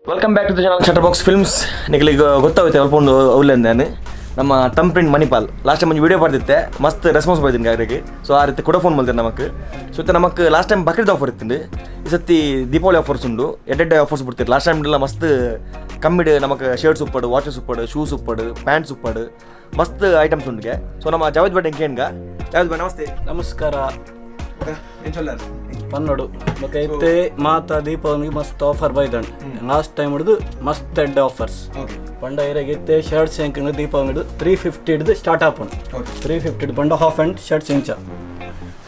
Welcome back to the channel Shutter Box Films. ನಿಮಗೆ ಗೊತ್ತಾಗುತ್ತೆ ಸ್ವಲ್ಪ ಒಂದು ಅವಲೆಂದು ನಾನು ನಮ್ಮ thumb print Manipal last time ಒಂದು ವೀಡಿಯೋ ಬರ್ತಿದ್ದೆ ಮಸ್ತ್ ರೆಸ್ಪಾನ್ಸ್ ಬರ್ತೀನಿ ಗಾರಿಗೆ. ಸೊ ಆ ರೀತಿ ಕೂಡ ಫೋನ್ ಮಾಡ್ತಾರೆ ನಮಗೆ. ಸೊ ನಮಗೆ ಲಾಸ್ಟ್ ಟೈಮ್ ಬಕ್ರೀದ್ ಆಫರ್ ಇತ್ತು, ಈ ಸತಿ ದೀಪಾವಳಿ ಆಫರ್ಸ್ ಉಂಡು, ಎಡ್ಡೆ ಆಫರ್ಸ್ ಬಿಡ್ತೀರಿ. ಲಾಸ್ಟ್ ಟೈಮ್ ಎಲ್ಲ ಮಸ್ತ್ ಕಮ್ಮಿಡ್ ನಮಗೆ ಶರ್ಟ್ಸ್ ಉಪ್ಪಡು, ವಾಚಸ್ ಉಪ್ಪಡು, ಶೂಸ್ ಉಪ್ಪಡು, ಪ್ಯಾಂಟ್ಸ್ ಉಪ್ಪಡು, ಮಸ್ತ್ ಐಟಮ್ಸ್ ಉಂಡಿಗೆ. ಸೊ ನಮ್ಮ ಜಾವೇದ್ ಭಟ್ ಇಂಕೇನ್ಗ ಜಾವೇದ್ ಭಟ್ ನಮಸ್ತೆ. ನಮಸ್ಕಾರ. ಏನು ಚೊಲ್ಲಾರು ಪನ್ನೋಡು ಮತ್ತೆ ಐತೆ ಮಾತಾ ದೀಪಾವಳಿಗೆ ಮಸ್ತ್ ಆಫರ್ ಬೈದಂಡು. ಲಾಸ್ಟ್ ಟೈಮ್ ಹಿಡಿದು ಮಸ್ತ್ ಎಡ್ಡ ಆಫರ್ಸ್ ಪಂಡ ಇರಾಗೈತೆ ಶರ್ಟ್ಸ್ ಎಂಕ ದೀಪಾವಳಿ 350 ಹಿಡಿದು ಸ್ಟಾರ್ಟ್ ಆಪುಂಡು. 350 ಪಂಡ ಹಾಫ್ ಆ್ಯಂಡ್ ಶರ್ಟ್ಸ್ ಇಂಚ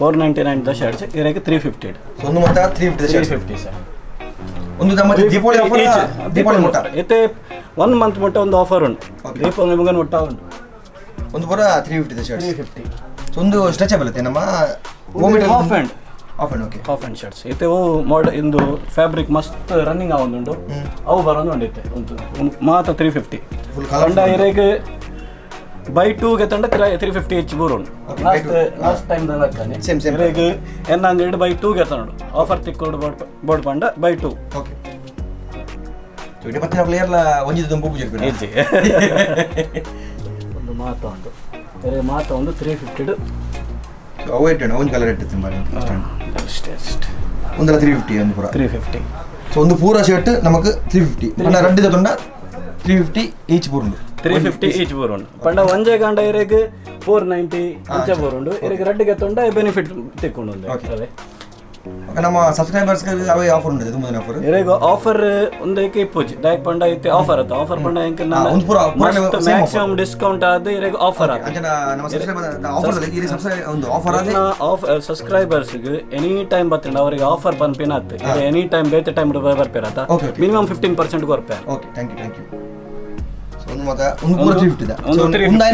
499 ದ ಶರ್ಟ್ಸ್ ಇರಾಗೆ 350 ಒಂದು ಮೊತ್ತ 350 ಸರ್. ಒಂದು ನಮ್ಮ ದೀಪಾವಳಿ ಆಫರ್ ದೀಪಾವಳಿ ಮೊತ್ತ ಐತೆ 1 ಮಂತ್ ಮೊಟ್ಟ ಒಂದು ಆಫರ್ ಉಂಟು. ದೀಪಾವಳಿ ಮುಗನ್ ಮೊಟ್ಟ ಉಂಟು ಒಂದು ಪೂರ 350 ದ ಶರ್ಟ್ಸ್. 350 ಒಂದು ಸ್ಟ್ರೆಚಬಲ್ ಐತೆ ನಮ್ಮ half and okay half and shirts ಐತೆ. ಅವು ಇಂದು ಫ್ಯಾಬ್ರಿಕ್ ಮಸ್ತ್ ರನ್ನಿಂಗ್ ಆವೊಂದುಂಡು. ಅವು ಬರೋದು ಉಂಡೈತೆ ಒಂದು ಮಾತ್ರ 350 ಪಂಡ ಇರೆಗೆ ಬೈ 2ಗೆ ತಂಡ 350 ಹೆಚ್ಚು ಬೂರು ಉಂಡು. ಲಾಸ್ಟ್ ಟೈಮ್ ಇರೆಗೆ ಎನ್ನಂದು ಬೈ 2ಗೆ ತಂಡು ಆಫರ್ ತಿಕ್ಕೋಡು ಬೋರ್ಡ್ ಪಂಡ ಬೈ 2 ಓಕೆ. ಮತ್ತೆ ಪ್ಲೇಯರ್ಲ ಒಂಜಿದ ದಂಬು ಪೂಜೆ ಹೆಜ್ಜೆ ಒಂದು ಮಾತು ಉಂಟು. ಮಾತು ಒಂದು 350 ಅವು ಇಟ್ಟಣ ಒಂದು ಕಲರ್ ಇಟ್ಟಿತ್ತು ಮಾರಿ ಅಷ್ಟೇ ಒಂದರ 350 ಒಂದು ಪೂರ 350. ಸೊ ಒಂದು ಪೂರ ಶರ್ಟ್ ನಮಗೆ 350 ಪಂಡ ರಡ್ಡಿದ ತೊಂಡ 350 ಈಚ್ ಬೂರುಂಡು. 350 ಈಚ್ ಬೂರುಂಡು ಪಂಡ ಒಂಜೆ ಗಂಡ ಇರೆಗೆ 490 ಇಂಚ ಬೂರುಂಡು. ಇರೆಗೆ ರಡ್ಡಿಗೆ ತೊಂಡ ಬೆನಿಫಿಟ್ ತಿಕ್ಕೊಂಡು ಅದೇ ನಮ್ಮ ಸಬ್ಸ್ಕ್ರೈಬರ್ಸ್ಗೆ ಅವೇ ಆಫರ್ ಉಂಟು ತುಂಬ ಆಫರ್ ಇರೆಗೆ ಆಫರ್ ಒಂದಕ್ಕೆ ಇಪ್ಪುಜಿ ಡೈರೆಕ್ಟ್ ಪಂಡ ಐತೆ ಆಫರ್ ಆಯ್ತು. ಆಫರ್ ಪಂಡ ಎಂಕ ಒಂದು ಪೂರ ಮ್ಯಾಕ್ಸಿಮಮ್ ಡಿಸ್ಕೌಂಟ್ ಆದ ಇರೆಗೆ ಆಫರ್ ಆಯ್ತು. ಅಂಜನ ನಮ್ಮ ಸಬ್ಸ್ಕ್ರೈಬರ್ ಆಫರ್ ಈ ಸಬ್ಸ್ಕ್ರೈಬರ್ ಒಂದು ಆಫರ್ ಆದ ಸಬ್ಸ್ಕ್ರೈಬರ್ಸ್ಗೆ ಎನಿ ಟೈಮ್ ಬರ್ತಂಡ ಅವರಿಗೆ ಆಫರ್ ಪನ್ಪಿನ ಆಯ್ತು. ಎನಿ ಟೈಮ್ ಬೇತೆ ಟೈಮ್ ಬರ್ಪೇರಾತ ಮಿನಿಮಮ್ 15% ಬರ್ಪೇರ. Okay thank you. ಒಂದು ಮಾತ ಒಂದು ಪೂರ 350 ದ ಒಂದಾಯ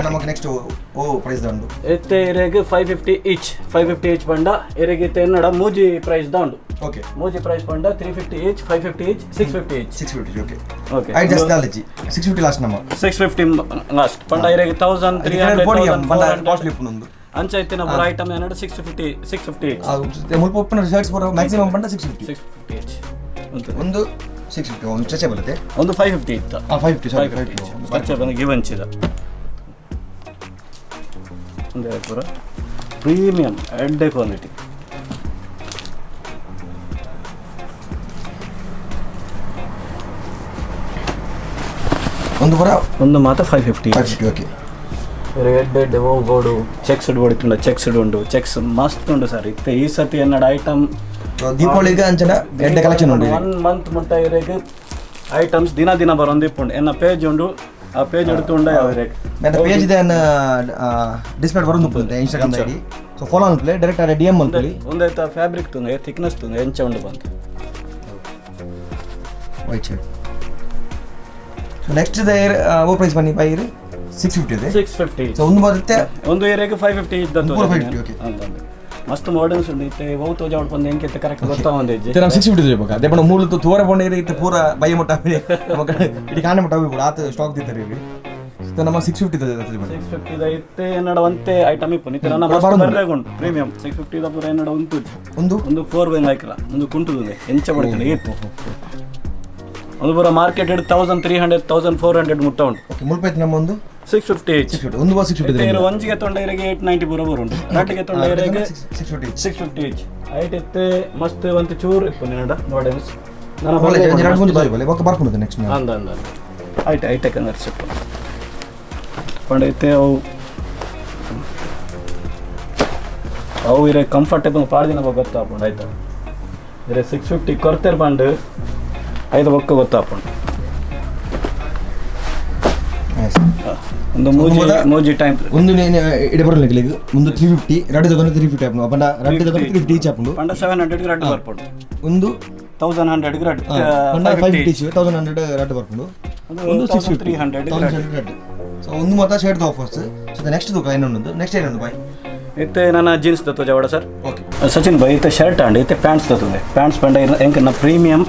ನಮಗೆ ನೆಕ್ಸ್ಟ್ ಓ ಪ್ರೈಸ್ ದಂಡು ಎತ್ತೆ ಇರೆಗೆ 550 ಈಚ್ ಪಂಡ ಇರೆಗೆ ತೆನ್ನಡ ಮೂಜಿ ಪ್ರೈಸ್ ದಂಡು. ಓಕೆ ಮೂಜಿ ಪ್ರೈಸ್ ಪಂಡ 350 each 550 each 650 each 650 okay okay. I just ದಾಲಜಿ 650 ಲಾಸ್ಟ್ ನಮ್ಮ 650 ಲಾಸ್ಟ್ ಪಂಡ ಇರೆಗೆ 1300 ಕಾಸ್ಟ್ಲಿ ಪುನೊಂದು ಅಂಚ ಐತೆ ನಮ್ಮ ಐಟಮ್ ಏನಡ 650 ಈಚ್ ಮುಲ್ಪ ಒಪ್ಪನ ಶರ್ಟ್ಸ್ ಪೂರ ಮ್ಯಾಕ್ಸಿಮಮ್ ಪಂಡ 650 ಈಚ್ ಒಂದು 650 ಒಂದು ಚಚೆ ಬರುತ್ತೆ. ಒಂದು 550 ಇತ್ತು 550 ಚಚೆ ಬಂದು ಗಿವಂಚಿದ ಒಂದೇ ಪೂರ ಪ್ರೀಮಿಯಂ ಎಡ್ಡೆ ಕ್ವಾಲಿಟಿ. ಒಂದು ಪೂರ ಒಂದು ಮಾತ್ರ 550 ಓಕೆ. ಎಡ್ಡೆ ಹೋಗೋಡು ಚೆಕ್ಸ್ಡ್ ಹೊಡಿತುಂಡ ಚೆಕ್ಸ್ಡ್ ಉಂಡು ಚೆಕ್ಸ್ ಮಸ್ತ್ ಉಂಡು ಸರ್. ಇತ್ತೆ ಈ ಸತಿ ಎನ್ನಡ ಐಟಮ್ ದೀಪಾವಳಿಗೆ ಅಂಚನ ಎಡ್ಡೆ ಕಲೆಕ್ಷನ್ ಉಂಟು. 1 ಮಂತ್ ಮುಟ್ಟ ಇರೆಗೆ ಐಟಮ್ಸ್ ದಿನ ಬರೋಂದು ಇಪ್ಪುಂಡು. ಎನ್ನ ಪೇಜ್ ಉಂಡು ಆ ಪೇಜ್ ಹಿಡಿತುಂಡ ನನ್ನ ಪೇಜ್ ಇದೆ ಡಿಸ್ಪ್ಲೇ ಬರೋದು ಇನ್ಸ್ಟಾಗ್ರಾಮ್ ಐಡಿ. ಸೊ ಫಾಲೋ ಅನ್ಪ್ಲೆ ಡೈರೆಕ್ಟ್ ಆಗಿ DM ಅನ್ಕೊಳ್ಳಿ. ಒಂದೈತ ಫ್ಯಾಬ್ರಿಕ್ ತುಂಗೆ ಥಿಕ್ನೆಸ್ ತುಂಗೆ ಎಂಚ ಉಂಡು ಬಂತು ವೈಟ್ ಶರ್ಟ್. ಸೊ ನೆಕ್ಸ್ಟ್ ಇದೆ ಓ ಪ್ರೈಸ್ ಬನ್ನಿ ಬೈ 650 ಇದೆ 650. ಸೊ ಒಂದು ಬರುತ್ತೆ ಒಂದು ಏರಿಯಾಗೆ 550 ಇದ್ದದ್ದು 550 ಓಕೆ. ಮಸ್ತ್ ಮಾಡರ್ನ್ಸ್ ಉಂಡು. ಇತ್ತೆ ಬಹುತ ಜಾವಡ್ ಬಂದು ಎಂಕೆ ಕರೆಕ್ಟ್ ಗೊತ್ತಾ ಒಂದಿಜ್ಜೆ ನಾವು 650 ಇರಬೇಕು. ಅದೇ ಬಣ್ಣ ಮೂಲ ತೋರ ಬಣ್ಣ ಇರುತ್ತೆ ಪೂರ ಬೈ ಮಟ್ಟ ನಮಗೆ ಇಡೀ ಕಾಣೆ ಮಟ್ಟ ಹೋಗಿ ಆತ ಸ್ಟಾಕ್ ದಿದ್ದಾರೆ ಇವಿ. ಸೊ ನಮ್ಮ 650 650 ಇತ್ತೆ ಎನ್ನಡ ಒಂತೆ ಐಟಮ್ ಇಪ್ಪು ನಿತ್ತೆ ನನ್ನ ಮಸ್ತ್ ಬರ್ರೆಗುಂಟು ಪ್ರೀಮಿಯಂ 650 ದ ಪೂರ ಎನ್ನಡ ಒಂದು 4 ವೆಂಗ್ ಆಯ್ಕಲ್ಲ ಒಂದು ಕುಂಟುದುಂದೆ ಎಂಚ ಬಡ್ಕಲ್ಲ ಇತ್ತು. ಒಂದು ಪೂರ ಮಾರ್ಕೆಟ್ 1300 1400 ಮುಟ್ಟ ಉಂಟು. ಓಕೆ ಮುಲ್ಪ ಐತೆ ನಮ್ಮ ಒಂದು 650 ಒಂದು 650 ಇದೆ. ಒಂಜಿಗೆ ತೊಂಡ ಇರೆಗೆ 890 ಪೂರ ಬರುಂಟು. ರಡ್ಡಿಗೆ ತೊಂಡ ಇರೆಗೆ 650 ಈಚ್. ಐಟ್ ಇತ್ತೆ ಮಸ್ತ್ ಒಂದು ಚೂರು ಇಪ್ಪು ನಿನ್ನಡ ನೋಡೆನ್ಸ್ ನನ್ನ ಓಕೆ ಬರ್ಕೊಂಡು ನೆಕ್ಸ್ಟ್ ಅಂದ ಐಟೆ ಕನ್ನಡ ಸಿಪ್ಪು ಪಂಡ ಐತೆ ಅವು ಇರೆ ಕಂಫರ್ಟೇಬಲ್ ಪಾಡ್ದಿನ ಗೊತ್ತಾಪುಂಡು ಆಯ್ತಾ. ಇರೆ 650 ಕೊರ್ತೆರ್ ಬಂಡು ಐದು ಬೊಕ್ಕ ಗೊತ್ತಾಪುಂಡು. ಒಂದು ಮೂಜಿ ಟೈಮ್ ಒಂದು ಇಡೆ ಬರಲ್ಲ ಈಗ ಒಂದು 350 ರಡ್ಡಿ ತಗೊಂಡು 350 ಆಪುಂಡು ಪಂಡ ರಡ್ಡಿ ತಗೊಂಡು 350 ಈಚ್ ಆಪುಂಡು ಪಂಡ 700 ಗೆ ರಡ್ಡಿ ಬರ್ಪುಂಡು. ಒಂದು 1100 ಗೆ ರಡ್ಡಿ 550 1100 ರಡ್ಡಿ ಬರ್ಪುಂಡು. ಒಂದು 650 ರಡ್ಡಿ. ಸೊ ಒಂದು ಮಾತ್ರ ಶರ್ಟ್ ಆಫರ್ಸ್. ಸೊ ನೆಕ್ಸ್ಟ್ ತೂಕ ಇನ್ನೊಂದು ನೆಕ್ಸ್ಟ್ ಏನೊಂದು ಬಾಯ್ ಇತ್ತೆ ನನ್ನ ಜೀನ್ಸ್ ತತ್ತು ಜವಡ ಸರ್. ಓಕೆ ಸಚಿನ್ ಬಾಯ್ ಇತ್ತೆ ಶರ್ಟ್ ಅಂಡ್ ಇತ್ತೆ ಪ್ಯಾಂಟ್ಸ್ ತತ್ತುಂದೆ. ಪ್ಯಾಂಟ್ಸ್ ಪಂಡ ಎಂಕ ನ ಪ್ರೀಮಿಯಂ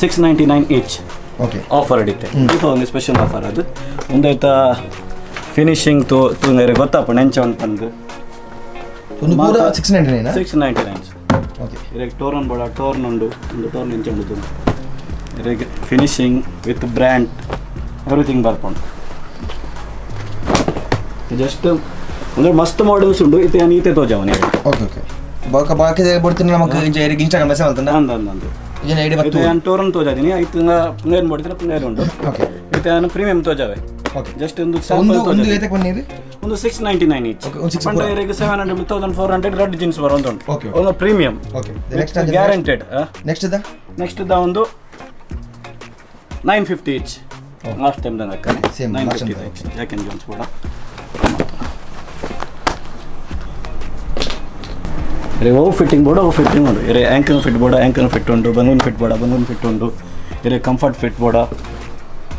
699 ಈಚ್ ಓಕೆ ಆಫರ್ ಹಿಡಿತೆ. ಇದು ಒಂದು ಸ್ಪೆಷಲ್ ಆಫರ್ ಅದು ಒಂದಾಯ್ತಾ ಫಿನಿಶಿಂಗ್ ತೂಂದರೆ ಗೊತ್ತಾಪುಂಡು ಎಂಚ ಉಂಟು ಒಂದು ಪೂರ 699 699 ಓಕೆ. ಇರೆಗ್ ಟೋರ್ನ್ ಬೋಡ ಟೋರ್ನ್ ಉಂಡು ಒಂದು ಟೋರ್ನ್ ಎಂಚ ಉಂಡು ಫಿನಿಶಿಂಗ್ ವಿತ್ ಬ್ರ್ಯಾಂಡ್ ಎವ್ರಿಥಿಂಗ್ ಬರ್ಕೊಂಡು ಜಸ್ಟ್ ಅಂದರೆ ಮಸ್ತ್ ಮಾಡಲ್ಸ್ ಉಂಟು ಇತ್ತೆ ನೀತೆ ತೋಜಾವನಿ ಓಕೆ ಓಕೆ ಬಾಕಿ ಬಿಡ್ತೀನಿ ನಮಗೆ ಇನ್ಸ್ಟಾಗ್ರಾಮ್ ಮೆಸೇಜ್ ಮಾಡ್ತಾನೆ ಅಂದು ಏನು ಐಡಿ ಇದು ನಾನು ಟೋರನ್ ತೋಜಾದೀನಿ ಐದು ಪುಂಗೇನು ಬಿಡ್ತೀನಿ ಪುಂಗೇರು ಉಂಟು ಇದು ನಾನು ಪ್ರೀಮಿಯಂ ತೋಜಾವೆ ಜಸ್ಟ್ ಒಂದು ಒಂದು 699 ಈಚ್ ಪಂಡೈರಿಗೆ 700 1400 ರೆಡ್ ಜೀನ್ಸ್ ಬರೋದು ಉಂಟು ಒಂದು ಪ್ರೀಮಿಯಂ ಗ್ಯಾರಂಟೆಡ್ ನೆಕ್ಸ್ಟ್ ಒಂದು 950 ಈಚ್ ಲಾಸ್ಟ್ ಟೈಮ್ ದಂಗೆ 950 ಜಾಕ್ ಆ್ಯಂಡ್ ಜೋನ್ಸ್ ಕೂಡ ಓ ಫಿಟ್ಟಿಂಗ್ ಬೋರ್ಡ್ ಫಿಟ್ಟಿಂಗ್ ಉಂಟು ಇರೇ ಆ್ಯಂಕಲ್ ಫಿಟ್ ಬೋರ್ಡ ಆ್ಯಂಕಲ್ ಫಿಟ್ ಉಂಟು ಬಂಗೂನ್ ಫಿಟ್ ಉಂಟು ಇರೇ ಕಂಫರ್ಟ್ ಫಿಟ್ ಬೋರ್ಡ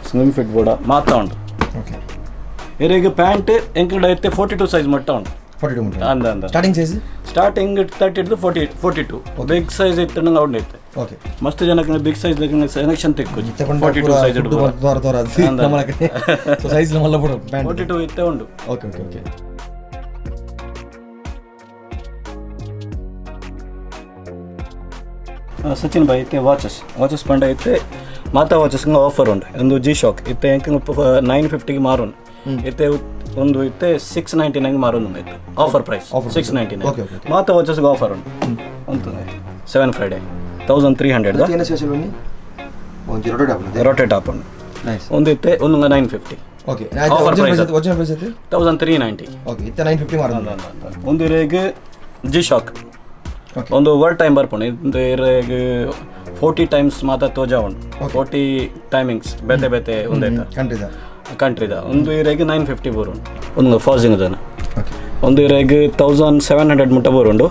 ಸ್ವಿಮ್ ಫಿಟ್ ಬೋರ್ಡ ಮಾತ್ರ ಉಂಟು ಇರಿಗೆ ಪ್ಯಾಂಟ್ ಎಂಕಲ್ ಐತೆ 42 ಸೈಜ್ ಮಟ್ಟ ಉಂಟು ಸ್ಟಾರ್ಟಿಂಗ್ 30 to 42 ಬಿಗ್ ಸೈಜ್ ಇತ್ತು ನಂಗೆ ಔಟ್ ಐತೆ ಮಸ್ತ್ ಜನಕ್ಕೆ ಬಿಗ್ ಸೈಜ್ ಸೆಲೆಕ್ಷನ್ ತೆಕ್ಕೋಜಿ 42 ಸೈಜ್ 42 ಇತ್ತೆ ಉಂಟು ಸಚಿನ್ ಭಾಯ್ ಇತ್ತೆ ವಾಚಸ್ ಪಂಡ ಇತ್ತೆ ಮಾತಾ ವಾಚಸ್ಗೆ ಆಫರ್ ಉಂಟು ಒಂದು ಜಿ ಶಾಕ್ ಇತ್ತೆ ಎಂಕ 950ಗೆ ಮಾರೋನು ಇತ್ತೆ ಒಂದು ಇತ್ತೆ 699 ಮಾರೋನು ಇತ್ತು ಆಫರ್ ಪ್ರೈಸ್ 699 ಮಾತಾ ವಾಚಸ್ಗೆ ಆಫರ್ ಉಂಟು ಅಂತ 7 ಫ್ರೈಡೆ 1300 ರೊಟೇಟ್ ಆಪ್ ಉಂಟು ಒಂದು ಇತ್ತೆ ಒಂದು 950 ಆಫರ್ ಪ್ರೈಸ್ 1390 ಒಂದು ಇರೆಗೆ ಜಿ ಶಾಕ್ ಒಂದು ವರ್ಡ್ ಟೈಮ್ ಬರ್ಪುಂಡು ಇದು 40 ಟೈಮ್ಸ್ ಮಾತಾ ತೋಜಾ ಉಂಟು 40 ಟೈಮಿಂಗ್ಸ್ ಬೇತೆ ಒಂದೈತ ಕಂಟ್ರಿದ ಒಂದು ಇರೆಗೆ 950 ಬೋರುಂಡು ಒಂದು ಫಾಸಿಂಗ್ ಅದನ್ನ ಒಂದು ಇರೆಗೆ 1700 ಮುಟ್ಟ ಬೋರುಂಡು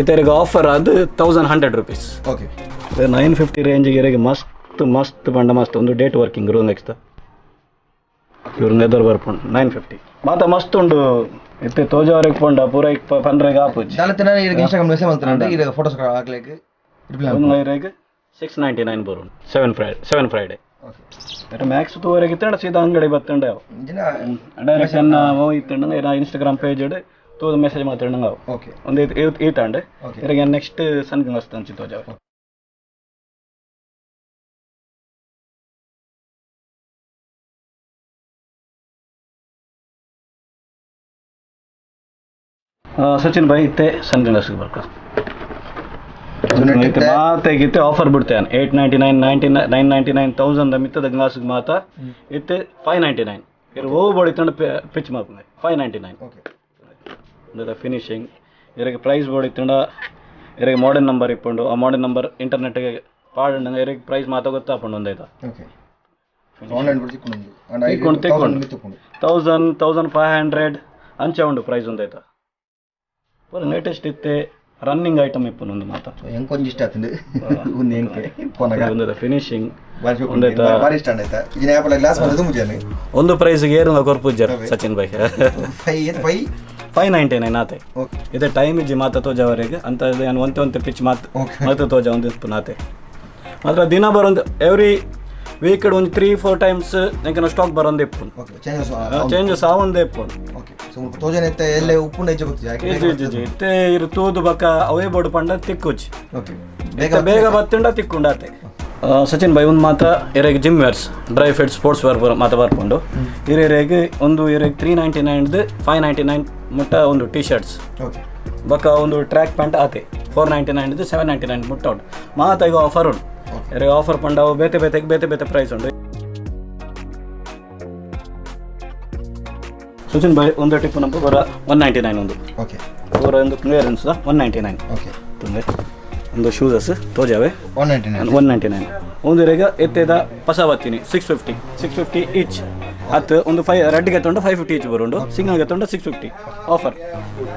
ಇತರಿಗೆ ಆಫರ್ ಅದು 1100 ರೂಪೀಸ್ 950 ರೇಂಜಿಗೆ ಇರೆಗೆ ಮಸ್ತ್ ಬಂಡ ಮಸ್ತ್ ಒಂದು ಡೇಟ್ ವರ್ಕಿಂಗ್ ರೂಮ್ ನೆಕ್ಸ್ಟ್ ಇವ್ರಿಗೆ ಎದುರು ಬರ್ಪುಂಡು 950 ಮಾತಾ ಮಸ್ತ್ ಉಂಡು ಇತ್ತೆ ತೋಜಾವರೆಗೆ ಪಂಡ ಪೂರ ಪಂಡ್ರೆಗೆ ಆಪುಜಿ ಇನ್ಸ್ಟಾಗ್ರಾಮ್ ಮೆಸೇಜ್ ಮಾಡ್ತಾನೆ ಈಗ ಫೋಟೋಸ್ ಹಾಕ್ಲಿಕ್ಕೆ ಒಂದು ಇರೆಗೆ 699 ಬೋರುಂಡು 7 ಫ್ರೈಡೆ ಮ್ಯಾಕ್ಸ್ ತೂವರೆಗೆ ಇತ್ತಂಡ ಸೀದಾ ಅಂಗಡಿ ಬತ್ತಂಡ ಡೈರೆಕ್ಟ್ ಅನ್ನ ಇತ್ತಂಡ ಇನ್ಸ್ಟಾಗ್ರಾಮ್ ಪೇಜ್ ತೋದ ಮೆಸೇಜ್ ಮಾತಾಡಂಗ ಒಂದು ಈತಂಡೆ ಇರಗೆ ನೆಕ್ಸ್ಟ್ ಸನ್ಗೆ ಮಸ್ತ್ ಅಂಚಿ ತೋಜಾವ ಸಚಿನ್ ಭಾಯ್ ಇತ್ತೆ ಸನ್ಗ್ಲಾಸ್ಗೆ ಬರ್ಕ ಮಾತೆಗಿತ್ತೆ ಆಫರ್ ಬಿಡ್ತೇನೆ 899 999 ಮಿತ್ತದ ಗ್ಲಾಸ್ಗೆ ಮಾತಾ ಇತ್ತೆ 599 ಇರು ಓ ಬೋರ್ಡ್ ಇತ್ತಂಡ ಪಿಚ್ ಮಾಡ್ಕೊಂಡೆ 599 ಫಿನಿಶಿಂಗ್ ಇರಗೆ ಪ್ರೈಸ್ ಬೋರ್ಡ್ ಇತ್ತಂಡ ಇರಗೆ ಮಾಡೆಲ್ ನಂಬರ್ ಇಪ್ಪುಂಡು ಆ ಮಾಡೆಲ್ ನಂಬರ್ ಇಂಟರ್ನೆಟ್ಗೆ ಪಾಡಂಗ ಇರಗೆ ಪ್ರೈಸ್ ಮಾತಾ ಗೊತ್ತಾಪುಂಡು ಒಂದೈತ 1500 ಅಂಚೆ ಉಂಡು ಪ್ರೈಸ್ ಒಂದೈತ ಲೇಟೆಸ್ಟ್ ಇತ್ತೆ ರನ್ನಿಂಗ್ ಐಟಮ್ ಇಪ್ಪು ಒಂದು ಮಾತಾ ಎಂಕೊಂದು ಇಷ್ಟ ಆತಂದು ಫಿನಿಶಿಂಗ್ ಒಂದು ಪ್ರೈಸ್ಗೆ ಏರು ಕೊರ್ಪುಜ್ಜರ್ ಸಚಿನ್ ಭಾಯ್ 599 ಆತೆ ಇದೆ ಟೈಮ್ ಇಜ್ಜಿ ಮಾತಾ ತೋಜಾವರೆಗೆ ಅಂತ ಒಂತೆ ಪಿಚ್ ಮಾತು ತೋಜಾ ಒಂದು ನಾತೆ ಮಾತ್ರ ದಿನ ಬರೋದು ಎವ್ರಿ ವೀಕ್ ಒಂದು 3-4 ಟೈಮ್ಸ್ ಎಂಕನ ಸ್ಟಾಕ್ ಬರೋದು ಇಪ್ಪು ಚೇಂಜಸ್ ಆವೊಂದೇ ಇಪ್ಪು ಇತ್ತೆ ಇರು ತೂದು ಬಕ್ಕ ಅವೇ ಬೋರ್ಡ್ ಪಂಡ ತಿಕ್ಕುಚ್ಚಿ ಬೇಗ ಬತ್ತುಂಡ ತಿಕ್ಕುಂಡಾತೆ ಸಚಿನ್ ಭಾಯ್ ಒಂದು ಮಾತಾ ಇರೆಗೆ gym wears dry fit sports wear ಮಾತಾ ಬರ್ಕೊಂಡು ಇರೆಗೆ ಒಂದು ಇರೆಗೆ 399 599 ಮುಟ್ಟ ಒಂದು ಟಿ ಶರ್ಟ್ಸ್ ಬಕ್ಕ ಒಂದು ಟ್ರ್ಯಾಕ್ ಪ್ಯಾಂಟ್ ಆತೆ 499 799 ಮುಟ್ಟ ಉಂಟು ಮಾತಾ ಈಗ ಆಫರ್ ಉಂಟು ಇರೆಗೆ ಆಫರ್ ಪಂಡ ಅವು ಬೇತೆ ಪ್ರೈಸ್ ಉಂಟು ಸಚಿನ್ ಭಾಯ್ ಒಂದು ಟಿಪ್ಪು ನಮ್ಗೆ ಬರ 199 ಒಂದು ಪೂರ ಒಂದು ಕ್ಲಿಯರೆನ್ಸ್ 199 ತುಂಬೆ ಒಂದು ಶೂಸಸ್ ತೋಜಾವೆ 199 ಒಂದು ಇರೆಗೆ ಎತ್ತೇದ ಪಸ ಬತ್ತೀನಿ 650 ಈಚ್ ಹತ್ತು ಒಂದು ರೆಡ್ಗೆ ತೊಂಡು 550 ಈಚ್ ಬರೋಂಡು ಸಿಂಗಲ್ಗೆ ತೊಂಡು 650 ಆಫರ್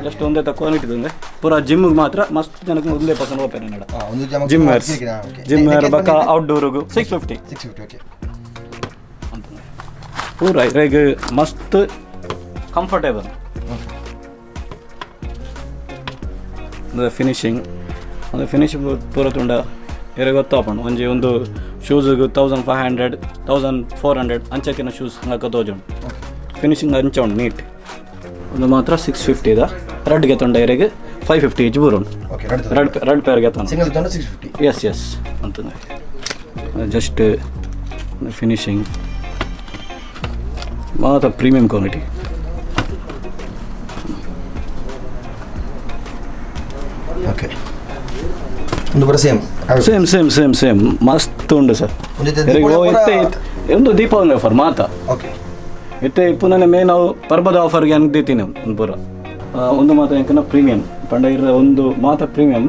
ಜಸ್ಟ್ ಒಂದೇ ಕ್ವಾಲಿಟಿ ತಂದೆ ಪೂರ ಜಿಮ್ಗೆ ಮಾತ್ರ ಮಸ್ತ್ ಜನಕ್ಕೆ ಒಂದೇ ಪರ್ಸೆಂಟ್ ಓಪನ್ ನಡ ಜಿಮ್ ವೇರ್ ಬಕ್ಕ ಔಟ್ಡೋರ್ಗೂ 650 ಪೂರ ಇರೆಗೆ ಮಸ್ತ್ ಕಂಫರ್ಟೇಬಲ್ ಫಿನಿಶಿಂಗ್ ಪೂರ ತುಂಡ ಇರೆ ಗೊತ್ತಾಪಣ್ಣು ಒಂದು ಶೂಸ್ಗೆ 1500 1400 ಅಂಚಕಿನ ಶೂಸ್ ಹಾಕ ತೋಜುಂಡು ಫಿನಿಶಿಂಗ್ ಅಂಚ ಉಂಡು ನೀಟ್ ಒಂದು ಮಾತ್ರ 650 ಇದ ರೆಡ್ಗೆ ತೊಂಡ ಇರೆಗೆ 550 ಈಚ್ ಬರುಂಡು ರೆಡ್ ಪೇರ್ಗೆ ತೊಂಡು ಎಸ್ ಅಂತಂದ್ರೆ ಜಸ್ಟ್ ಫಿನಿಶಿಂಗ್ ಮಾತ್ರ ಪ್ರೀಮಿಯಂ ಕ್ವಾಲಿಟಿ. ಓಕೆ ಒಂದು ಬರ ಸೇಮ್ ಸೇಮ್ ಮಸ್ತ್ ಉಂಡು ಸರ್. ಒಂದು ದೀಪಾವಳಿ ಆಫರ್ ಮಾತ ಓಕೆ ಇತ್ತೆ ಪುನಃ ಮೇ ನಾವು ಪರ್ಬದ ಆಫರ್ಗೆ ಅನ್ಕ್ ದೀತೀನಿ ಒಂದು ಪೂರ ಒಂದು ಮಾತ್ರ ಎಂಕನ ಪ್ರೀಮಿಯಂ ಪಂಡ ಇರೋ ಒಂದು ಮಾತ್ರ ಪ್ರೀಮಿಯಂ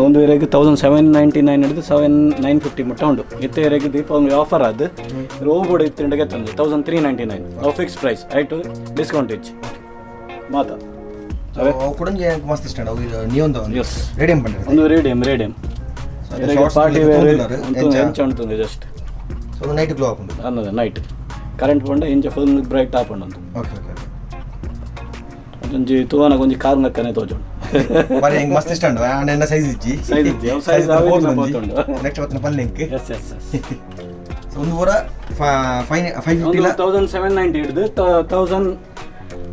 ಒಂದು ಇರೆಗೆ 1799 ಹಿಡಿದು 7950 ಮುಟ್ಟ ಉಂಟು. ಇತ್ತೆ ಇರೆಗೆ ದೀಪಾವಳಿ ಆಫರ್ ಅದು ಓವು ಕೂಡ ಇತ್ತಿಂಡೆಗೆ ತಂದು 1399 ಅವು ಫಿಕ್ಸ್ ಪ್ರೈಸ್ ಆಯಿತು ಡಿಸ್ಕೌಂಟ್ ಇಚ್ಚಿ ಮಾತ ಕುಡಂಗೆ ಮಸ್ತ್ ಇಷ್ಟ ನೀವೊಂದು ಎಸ್ ರೇಡಿಯಂ ಬಂದ್ರೆ ಒಂದು ರೇಡಿಯಂ ಪಾರ್ಟಿ ವೇರ್ ಹೆಂಚ ಉಂಟು ಜಸ್ಟ್ ಒಂದು ನೈಟ್ ಗ್ಲೋ ಹಾಕೊಂಡು ಅನ್ನೋದು ನೈಟ್ ಕರೆಂಟ್ ಬಂಡ ಇಂಚ ಫುಲ್ ಬ್ರೈಟ್ ಆಪಂಡು ಅಂತ ಓಕೆ ಓಕೆ ಒಂಜಿ ತೂವನ ಒಂಜಿ ಕಾರ್ ನಕ್ಕನೆ ತೋಜುಂಡು ಪಲ್ಲೆ ಹೆಂಗ್ ಮಸ್ತ್ ಇಷ್ಟ ಉಂಟು ಆಂಡ ಸೈಜ್ ಇಜ್ಜಿ ಸೈಜ್ ಆವೇನ ಪೋತುಂಡು ನೆಕ್ಸ್ಟ್ ಬತ್ತನ ಪಲ್ಲೆ ಹೆಂಗ್ ಎಸ್ ಸೊ ಒಂದು ಪೂರ 550 ಲ 1790 ಹಿಡಿದು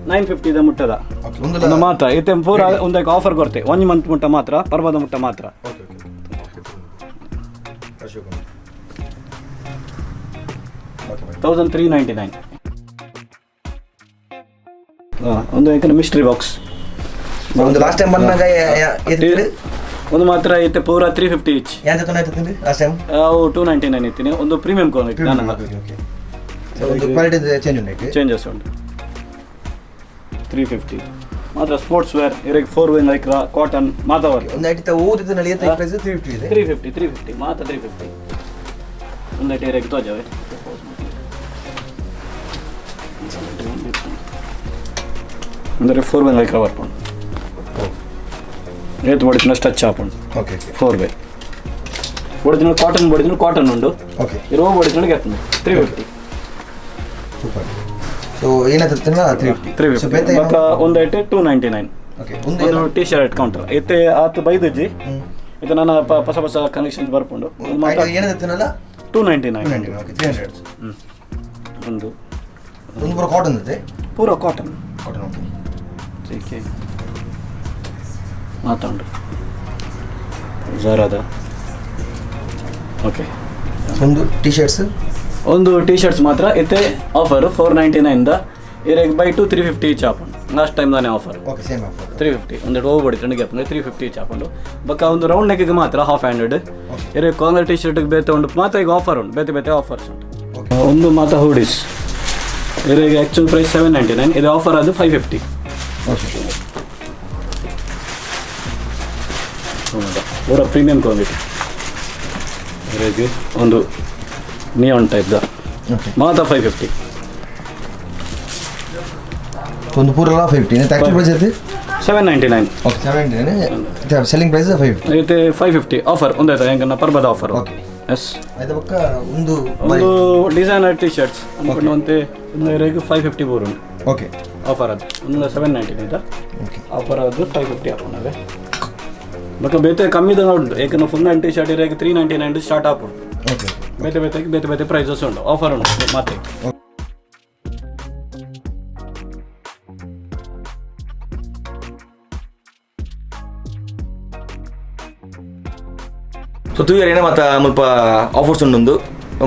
1950 ದ ಮುಟ್ಟದ ಓಕೆ ಒಂದು ಮಾತ್ರ ಇತ್ತೆ ಪೂರ ಒಂದಕ್ಕೆ ಆಫರ್ ಕೊಡ್ತೆ 1 ಮಂತ್ ಮುಟ್ಟ ಮಾತ್ರ ಪರ್ವದ ಮುಟ್ಟ ಮಾತ್ರ. ಓಕೆ ಓಕೆ 1399 ಒಂದು ಯಾಕಂದ್ರೆ ಮಿಸ್ಟ್ರಿ ಬಾಕ್ಸ್ ಒಂದು ಲಾಸ್ಟ್ ಟೈಮ್ ಬಂದಾಗ ಎತ್ತಿರು ಒಂದು ಮಾತ್ರ ಐತೆ ಪೂರ 350 ಈಚ್ ಎಂತ ತೊಂದರೆ ಲಾಸ್ಟ್ ಟೈಮ್ ಅವು 299 ಇತ್ತೀನಿ ಒಂದು ಪ್ರೀಮಿಯಂ ಕ್ವಾಲಿಟಿ ನಾನು ಓಕೆ ಸೊ ಒಂದು ಕ್ವಾಲಿಟಿ ಚೇಂಜ್ ಉಂಟು ಚೇಂಜಸ್ ಉಂಟು 350 ಮಾತ್ರ ಸ್ಪೋರ್ಟ್ಸ್ ವೇರ್ ಇರಕ್ಕೆ 4 ವೇ ಲೈಕ್ರಾ ಕಾಟನ್ ಮಾತಾವರ್ ಒಂದು ಐಟಿ ಓದಿದ ನಲ್ಲಿ ಏತ ಪ್ರೈಸ್ 350 ಇದೆ 350 ಮಾತ್ರ 350 ಒಂದು ಐಟಿ ಇರಕ್ಕೆ ತೋಜಾವೆ ಅಂದರೆ 4 ವೇ ಲೈಕ್ರಾ ವರ್ಪುಂಡು ಏತ್ ಒಡಿಜಿನಲ್ ಟಚ್ ಆಪುಂಡು ಓಕೆ 4 ವೇ ಒಡಿಜಿನಲ್ ಕಾಟನ್ ಉಂಡು ಓಕೆ ಇರೋ ಒಡಿಜಿನಲ್ ಗೆತ್ತನು 350 ಸೂಪರ್ ಸೊ ಏನಾಗ್ತದೆ 350 ಸೊ ಬೇತೆ ಬಕ ಒಂದು ಐಟೆ 299 ಓಕೆ ಒಂದು ಟಿ ಶರ್ಟ್ ಕೌಂಟರ್ ಐತೆ ಆತು ಬೈದುಜಿ ಇದು ನನ್ನ ಹೊಸ ಕನೆಕ್ಷನ್ ಬರ್ಪುಂಡು ಏನಾಗ್ತದಲ್ಲ 299 ಓಕೆ 300 ಒಂದು ಪೂರ ಕಾಟನ್ ಇದೆ ಪೂರ ಕಾಟನ್ ಓಕೆ ठीक ಮಾತಾಡು ಝಾರಾದ ಓಕೆ ಒಂದು ಟಿ ಶರ್ಟ್ಸ್ ಮಾತ್ರ ಇತ್ತೆ ಆಫರ್ 499 ದ ಇರೆಗ್ ಬೈ 2 350 ಈಚ್ ಆಪುಂಡು ಲಾಸ್ಟ್ ಟೈಮ್ ದಾನೆ ಆಫರ್ ಓಕೆ ಸೇಮ್ ಆಫರ್ 350 ಒಂದು ಓವರ್ ಬಾಡಿ ತಂಡಿಗೆ ಆಪುಂಡು 350 ಈಚ್ ಆಪುಂಡು ಬಕ್ಕ ಒಂದು ರೌಂಡ್ ನೆಕ್ಗೆ ಮಾತ್ರ ಹಾಫ್ ಹ್ಯಾಂಡೆಡ್ ಇರೆ ಕಾಂಗ್ರೆಸ್ ಟಿ ಶರ್ಟ್ಗೆ ಬೇತೆ ಉಂಟು ಮಾತ್ರ ಈಗ ಆಫರ್ ಉಂಟು ಬೇತೆ ಆಫರ್ಸ್ ಉಂಟು ಒಂದು ಮಾತ್ರ ಹೂಡೀಸ್ ಇರೆಗೆ ಆ್ಯಕ್ಚುಲ್ ಪ್ರೈಸ್ 799 ಇದು ಆಫರ್ ಅದು 550 ಓಕೆ ಪೂರ ಪ್ರೀಮಿಯಂ ಕ್ವಾಲಿಟಿ ಇರೆಗೆ ಒಂದು ನಿಯಾನ್ ಟೈಪ್ ದ ಮಾತ್ರ 550 ಒಂದು ಪೂರ 550 ಆಕ್ಚುಲ್ ಪ್ರೈಸ್ ಐತೆ 799 ಓಕೆ 799 ಸೆಲ್ಲಿಂಗ್ ಪ್ರೈಸ್ 550 ಐತೆ 550 ಆಫರ್ ಒಂದಾಯ್ತು ಹೆಂಗನ್ನ ಪರ್ಬದ ಆಫರ್ ಓಕೆ ಎಸ್ ಆಯ್ತು ಪಕ್ಕ ಒಂದು ಡಿಸೈನರ್ ಟಿ ಶರ್ಟ್ಸ್ ಅನ್ಕೊಂಡಂತೆ ಒಂದು ಇರೆಗೆ 550 ಬೋರ್ ಉಂಟು ಓಕೆ ಆಫರ್ ಅದು ಒಂದು 799 ಆಯ್ತಾ ಓಕೆ ಆಫರ್ ಅದು 550 ಹಾಕೊಂಡವೆ ಬಟ್ ಬೇತೆ ಕಮ್ಮಿದ ಉಂಟು ಯಾಕಂದ್ರೆ ಫುಲ್ ಟಿ ಶರ್ಟ್ ಇರೆಗೆ 399 ಸ್ಟಾರ್ಟ್ ಆಪುಂಡು ಓಕೆ ಬೇತೆ ಪ್ರೈಸಸ್ ಉಂಟು ಆಫರ್ ಉಂಟು ಮತ್ತೆ ಸೊ ತೂಯರ್ ಏನೇ ಮತ್ತೆ ಮುಲ್ಪ ಆಫರ್ಸ್ ಉಂಡು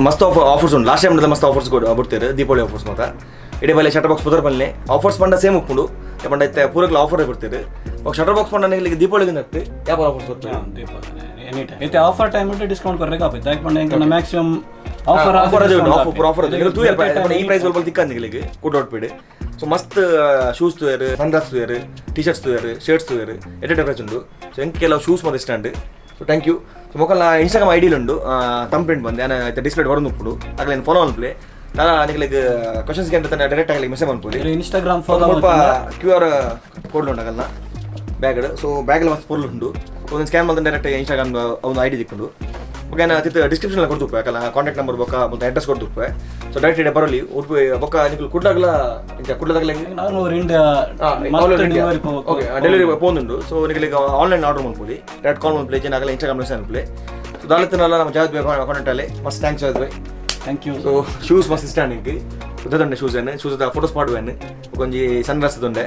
ಮಸ್ತ್ ಆಫರ್ಸ್ ಉಂಟು ಲಾಸ್ಟ್ ಟೈಮ್ ಮಸ್ತ್ ಆಫರ್ಸ್ ಬಿಡ್ತಾರೆ ದೀಪಾವಳಿ ಆಫರ್ಸ್ ಮಾತ್ರ ಇಡೀ ಬಲ್ಲೆ ಶಟರ್ ಬಾಕ್ಸ್ ಪುದರ್ ಬಲ್ಲೆ ಆಫರ್ಸ್ ಪಂಡ ಸೇಮ್ ಉಪ್ಪುಂಡು ಪಂಡ ಐತೆ ಪೂರಕ್ಲ ಆಫರ್ ಕೊಡ್ತಾರೆ ಶಟರ್ ಬಾಕ್ಸ್ ಪಂಡ ನಿಮಗೆ ದೀಪಾವಳಿಗೆ ನಡ್ತೆ ಯಾವ ಆಫರ್ಸ್ ಕೊಡ್ತಾರೆ ಎನಿ ಟೈಮ್ ಐತೆ ಆಫರ್ ಟೈಮ್ ಉಂಟು ಡಿಸ್ಕೌಂಟ್ ಕೊರ್ಬೇಕು ಆಗುತ್ತೆ ಯಾಕೆ ಪಂಡ ಹೆಂಗೆ ಮ್ಯಾಕ್ಸಿಮಮ್ ಆಫರ್ ಆಫರ್ ಅದು ಈ ಪ್ರೈಸ್ ಬಲ್ ತಿಕ್ಕ ನಿಗಳಿಗೆ ಕೂಡ ಹೊಟ್ಬಿಡಿ ಸೊ ಮಸ್ತ್ ಶೂಸ್ ತುಯರ್ ಸನ್ಗ್ಲಾಸ್ ತುಯರ್ ಟಿ ಶರ್ಟ್ಸ್ ತುಯರ್ ಶರ್ಟ್ಸ್ ತುಯರ್ ಎಟ್ ಪ್ರೈಸ್ ಉಂಟು ಸೊ ಹೆಂಗೆ ಕೆಲವು ಶೂಸ್ ಮತ್ತೆ ಇಷ್ಟ ಉಂಟು ಸೊ ಥ್ಯಾಂಕ್ ಯು ಸೊ ಮೊಕಲ್ ಇನ್ಸ್ಟಾಗ್ರಾಮ್ ಐಡಿಯಲ್ಲಿ ಉಂಟು ಥಂಬ್ಪ್ರಿಂಟ್ ಬಂದು ನಾನು ಆಯ್ತು ಡಿಸ್ಪ್ಲೇ ಬರೋದು ಉಪ್ಪುಡು ಆಗಲೇ ಫಾಲೋ ಅನ್ಪ್ಲೇ ನಾನು ನಿಮಗೆ ಕ್ವಶನ್ಸ್ಗೆ ಅಂತ ಡೈರೆಕ್ಟ್ ಆಗಲಿ ಮೆಸೇಜ್ ಮಾಡ್ಬೋದು ಇನ್ಸ್ಟಾಗ್ರಾಮ್ ಫಾಲೋ ಸ್ವಲ್ಪ QR ಕೋಡ್ ಉಂಟಾಗಲ್ಲ ಬ್ಯಾಗ್ ಸೊ ಬ್ಯಾಗಲ್ಲಿ ಮಸ್ತ್ ಪೊರ್ಲು ಉಂಟು ಒಂದು ಸ್ಕ್ಯಾನ್ ಮಾಡಿದ್ರೆ ಡೈರೆಕ್ಟ್ ಇನ್ಸ್ಟಾಗ್ರಾಮ್ ಒಂದು ಐಡಿ ತಿಕ್ಕೊಂಡು ಓಕೆ ನಾನು ತಿತ್ತು ಡಿಸ್ಕ್ರಿಪ್ಷನ್ ಕೊಡ್ತುಪ್ಪೆ ಯಾಕಲ್ಲ ಕಾಂಟ್ಯಾಕ್ಟ್ ನಂಬರ್ ಬೊಕ್ಕ ಮತ್ತು ಅಡ್ರೆಸ್ ಕೊಡ್ತುಪ್ಪೆ ಸೊ ಡೈರೆಕ್ಟ್ ಇಡೆ ಬರಲಿ ಉಡುಪಿ ಬೊಕ್ಕ ನೀವು ಕುಡ್ಲಾಗಲ ಕುಡ್ಲಾಗಲ ಓಕೆ ಡೆಲಿವರಿ ಪೋಂದುಂಡು ಸೊ ನಿಮಗೆ ಆನ್ಲೈನ್ ಆರ್ಡರ್ ಮಾಡ್ಬೋದು ಡೈರೆಕ್ಟ್ ಕಾಲ್ ಮಾಡ್ಬೋದು ಏನಾಗಲ್ಲ ಇನ್ಸ್ಟಾಗ್ರಾಮ್ ಮೆಸೇಜ್ ಮಾಡ್ಬೋದು ಸೊ ದಾಲತ್ತಿನಲ್ಲ ನಮ್ಮ ಜಾವತ್ ಕಾಂಟ್ಯಾಕ್ಟ್ ಅಲ್ಲಿ ಮಸ್ತ್ thanks ಜಾವತ್ bye thank you so shoes ಮಸ್ತ್ ಇಷ್ಟ ನಿಮಗೆ ಉದ್ದಂಡೆ ಶೂಸ್ ಶೂಸ್ ಫೋಟೋಸ್ ಮಾಡುವೇನು ಕೊಂಚಿ ಸನ್ ಗ್ಲಾಸ್ ತೊಂಡೆ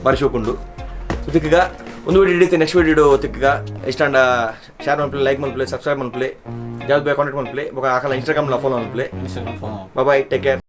ಬಾರಿ ಶೋಕುಂಡು ಸೊ ತಿಕ್ಕ ಒಂದು ವಿಡಿಯೋ ಹಿಡಿತೆ ನೆಕ್ಸ್ಟ್ ವಿಡಿಯೋ ತಿಕ್ಕ ಇಷ್ಟ ಶೇರ್ ಮಾಡ್ಪ್ಲೆ ಲೈಕ್ ಮಾಡ್ಪ್ಲೆ ಸಬ್ಸ್ಕ್ರೈಬ್ ಮಾಡ್ಪ್ಲೆ ಯಾವ್ದು ಬೇಕು ಕಾಂಟ್ಯಾಕ್ಟ್ ಮಾಡಿ ಪ್ಲೇ ಆಕಲ್ಲ ಇನ್ಸ್ಟಾಗ್ರಾಮ್ಲ ಫಾಲೋ ಮಾಡಿ ಪ್ಲೇ Instagram phone bye take care